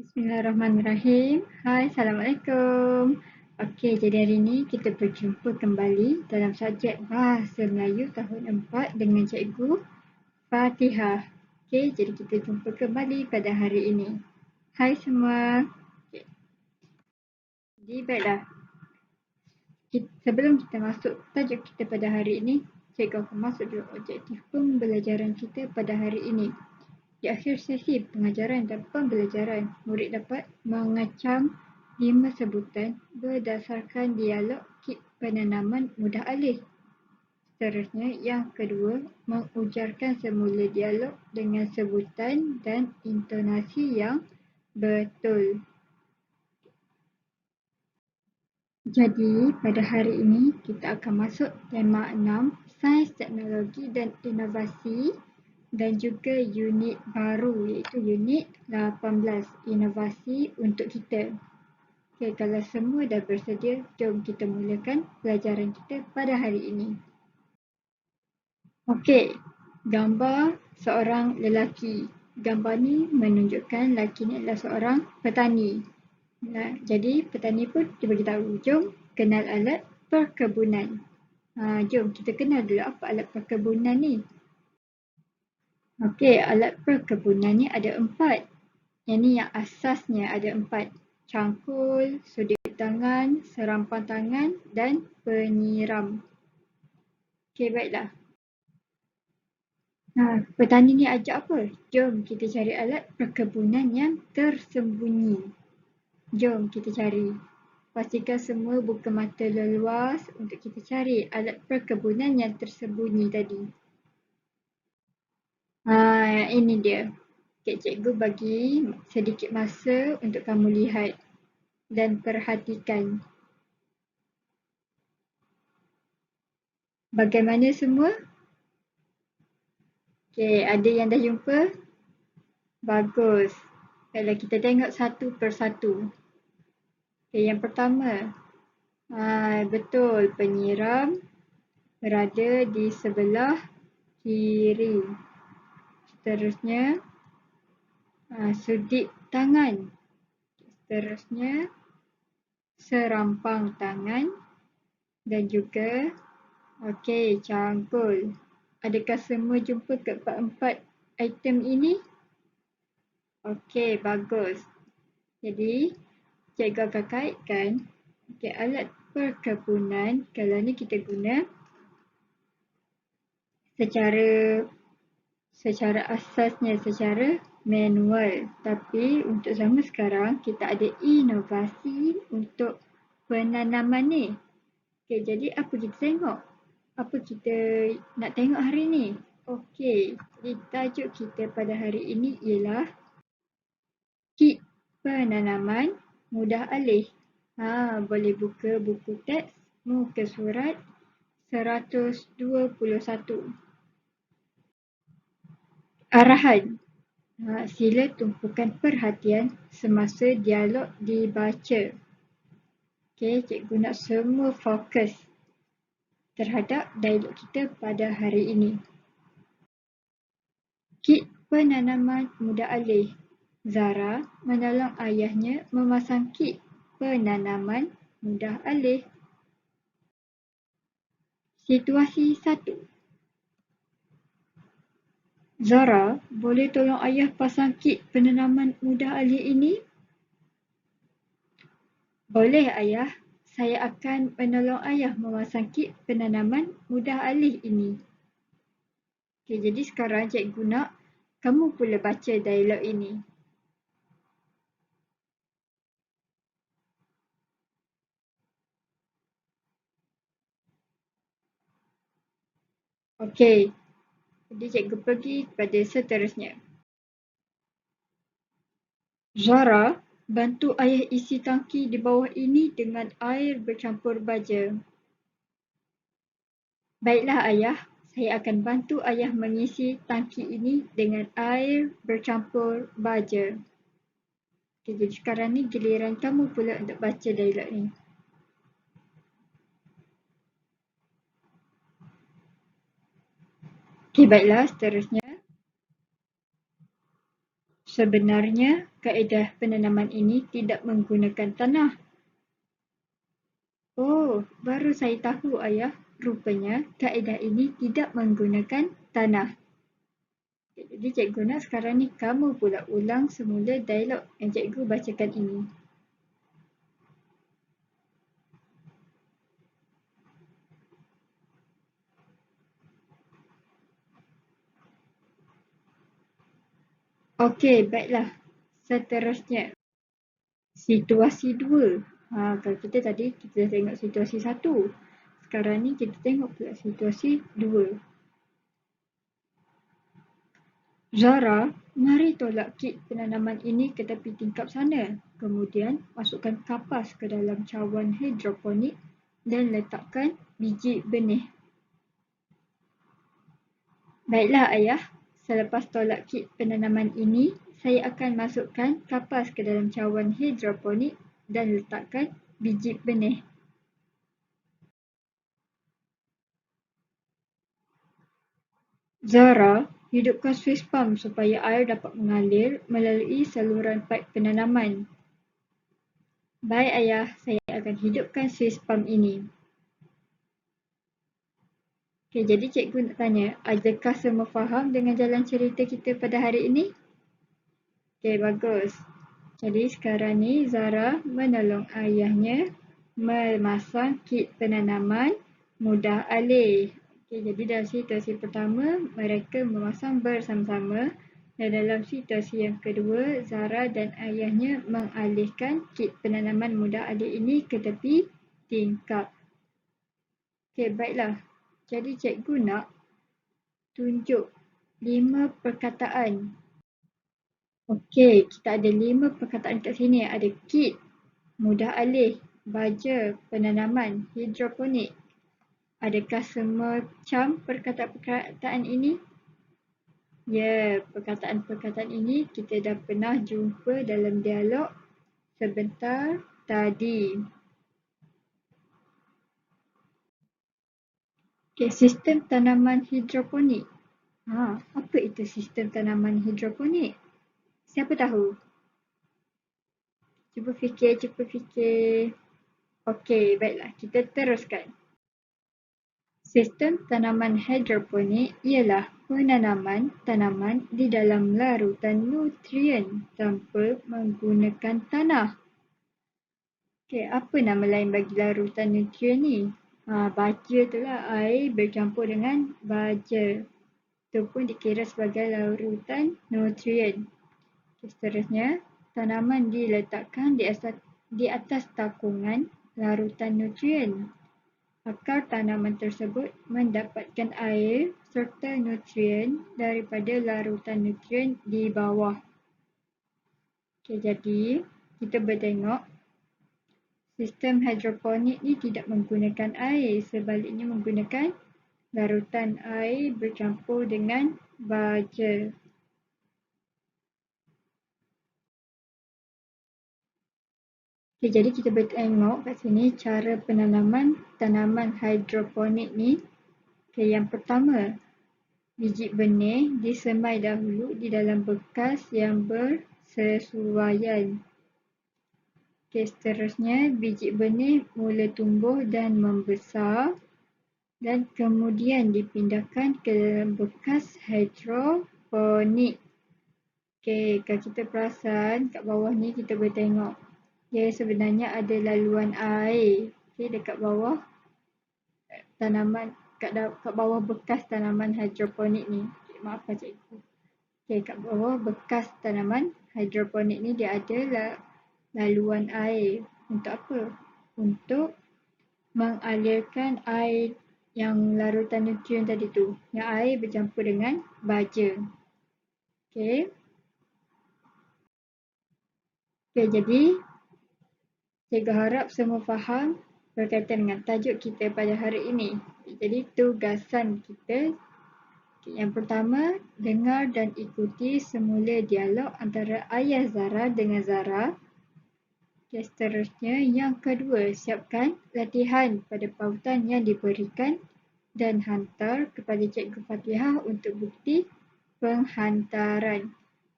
Bismillahirrahmanirrahim. Hai, Assalamualaikum. Okey, jadi hari ini kita berjumpa kembali dalam subjek Bahasa Melayu tahun 4 dengan Cikgu Fatihah. Okey, jadi kita jumpa kembali pada hari ini. Hai semua. Okay. Jadi baiklah, sebelum kita masuk tajuk kita pada hari ini, Cikgu akan masuk dulu objektif pembelajaran kita pada hari ini. Di akhir sesi pengajaran dan pembelajaran, murid dapat mengecam 5 sebutan berdasarkan dialog kit penanaman mudah alih. Seterusnya, yang kedua, mengujarkan semula dialog dengan sebutan dan intonasi yang betul. Jadi, pada hari ini kita akan masuk tema 6, Sains, Teknologi dan Inovasi, dan juga unit baru iaitu unit 18, Inovasi untuk kita. Okay, kalau semua dah bersedia, jom kita mulakan pelajaran kita pada hari ini. Okey, gambar seorang lelaki. Gambar ni menunjukkan lelaki ni adalah seorang petani. Nah, jadi petani pun dia beritahu, jom kenal alat perkebunan. Jom kita kenal dulu apa alat perkebunan ni. Okey, alat perkebunan ni ada 4. Yang ni yang asasnya ada 4. Cangkul, sudut tangan, serampan tangan dan penyiram. Okey, baiklah. Petani ni ajak apa? Jom kita cari alat perkebunan yang tersembunyi. Jom kita cari. Pastikan semua buka mata leluas untuk kita cari alat perkebunan yang tersembunyi tadi. Ini dia. Okay, cikgu bagi sedikit masa untuk kamu lihat dan perhatikan. Bagaimana semua? Okay, ada yang dah jumpa? Bagus. Baiklah, kita tengok satu persatu. Okay, yang pertama. Betul, penyiram berada di sebelah kiri. Seterusnya, sudut tangan. Seterusnya, serampang tangan dan juga cangkul. Adakah semua jumpa keempat-empat item ini? Okey, bagus. Jadi, cikgu akan kaitkan alat perkebunan kalau ni kita guna secara asasnya secara manual. Tapi untuk zaman sekarang kita ada inovasi untuk penanaman ni. Okey, jadi apa kita tengok? Apa kita nak tengok hari ni? Okey, jadi tajuk kita pada hari ini ialah kit penanaman mudah alih. Boleh buka buku teks muka surat 121. Arahan. Sila tumpukan perhatian semasa dialog dibaca. Okey, cikgu nak semua fokus terhadap dialog kita pada hari ini. Kit penanaman mudah alih. Zara menolong ayahnya memasang kit penanaman mudah alih. Situasi 1. Zara, boleh tolong ayah pasang kit penanaman mudah alih ini? Boleh ayah, saya akan menolong ayah memasang kit penanaman mudah alih ini. Okey, jadi sekarang cikgu nak kamu pula baca dialog ini. Okey, jadi cikgu pergi kepada seterusnya. Zara, bantu ayah isi tangki di bawah ini dengan air bercampur baja. Baiklah ayah, saya akan bantu ayah mengisi tangki ini dengan air bercampur baja. Okay, jadi sekarang ni giliran kamu pula untuk baca dialog ni. Okay, baiklah, seterusnya. Sebenarnya, kaedah penanaman ini tidak menggunakan tanah. Oh, baru saya tahu, Ayah. Rupanya, kaedah ini tidak menggunakan tanah. Jadi, Cikgu nak sekarang ni kamu pula ulang semula dialog yang Cikgu bacakan ini. Okey, baiklah. Seterusnya, situasi 2. Kalau kita tadi kita tengok situasi 1. Sekarang ni kita tengok pula situasi 2. Zara, mari tolak kit penanaman ini ke tepi tingkap sana. Kemudian, masukkan kapas ke dalam cawan hidroponik dan letakkan biji benih. Baiklah, Ayah. Selepas tolak kit penanaman ini, saya akan masukkan kapas ke dalam cawan hidroponik dan letakkan biji benih. Zara, hidupkan suis pam supaya air dapat mengalir melalui saluran paip penanaman. Baik, Ayah. Saya akan hidupkan suis pam ini. Okey, jadi cikgu nak tanya, adakah semua faham dengan jalan cerita kita pada hari ini? Okey, bagus. Jadi sekarang ni Zara menolong ayahnya memasang kit penanaman mudah alih. Okey, jadi dalam situasi pertama, mereka memasang bersama-sama dan dalam situasi yang kedua, Zara dan ayahnya mengalihkan kit penanaman mudah alih ini ke tepi tingkap. Okey, baiklah. Jadi cikgu nak tunjuk 5 perkataan. Okey, kita ada 5 perkataan kat sini. Ada kit, mudah alih, baja, penanaman, hidroponik. Adakah semua cam perkataan-perkataan ini? Ya, perkataan-perkataan ini kita dah pernah jumpa dalam dialog sebentar tadi. Okey, sistem tanaman hidroponik. Apa itu sistem tanaman hidroponik? Siapa tahu? Cuba fikir. Okey, baiklah. Kita teruskan. Sistem tanaman hidroponik ialah penanaman tanaman di dalam larutan nutrien tanpa menggunakan tanah. Okey, apa nama lain bagi larutan nutrien ni? Baja itulah, air bercampur dengan baja. Itu pun dikira sebagai larutan nutrien. Seterusnya, tanaman diletakkan di atas takungan larutan nutrien. Akar tanaman tersebut mendapatkan air serta nutrien daripada larutan nutrien di bawah. Okey, jadi kita bertengok sistem hidroponik ni tidak menggunakan air, sebaliknya menggunakan larutan air bercampur dengan baja. Okay, jadi kita bertengok kat sini cara penanaman tanaman hidroponik ni. Okay, yang pertama, biji benih disemai dahulu di dalam bekas yang bersesuaian. Okay, seterusnya biji benih mula tumbuh dan membesar dan kemudian dipindahkan ke dalam bekas hidroponik. Okay, kalau kita perasan kat bawah ni kita boleh tengok. Ya, sebenarnya ada laluan air. Okay, dekat bawah tanaman, kat bawah bekas tanaman hidroponik ni. Okay, maafkan cikgu. Okay, kat bawah bekas tanaman hidroponik ni dia ada laluan air. Untuk apa? Untuk mengalirkan air yang larutan nutrien tadi tu. Yang air bercampur dengan baja. Okay. Okay, jadi cikgu harap semua faham berkaitan dengan tajuk kita pada hari ini. Jadi tugasan kita, yang pertama, dengar dan ikuti semula dialog antara ayah Zara dengan Zara. Seterusnya, yang kedua, siapkan latihan pada pautan yang diberikan dan hantar kepada Cikgu Fatihah untuk bukti penghantaran.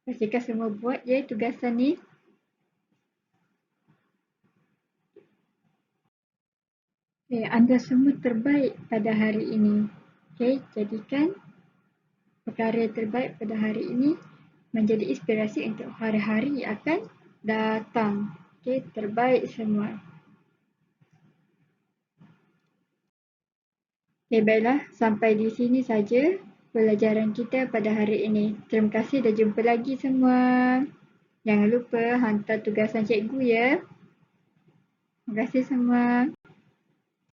Pastikan semua buat ya tugasan ni. Okay, anda semua terbaik pada hari ini. Okay, jadikan perkara terbaik pada hari ini menjadi inspirasi untuk hari-hari yang akan datang. Okay, terbaik semua. Okay, baiklah. Sampai di sini saja pelajaran kita pada hari ini. Terima kasih dan jumpa lagi semua. Jangan lupa hantar tugasan cikgu ya. Terima kasih semua.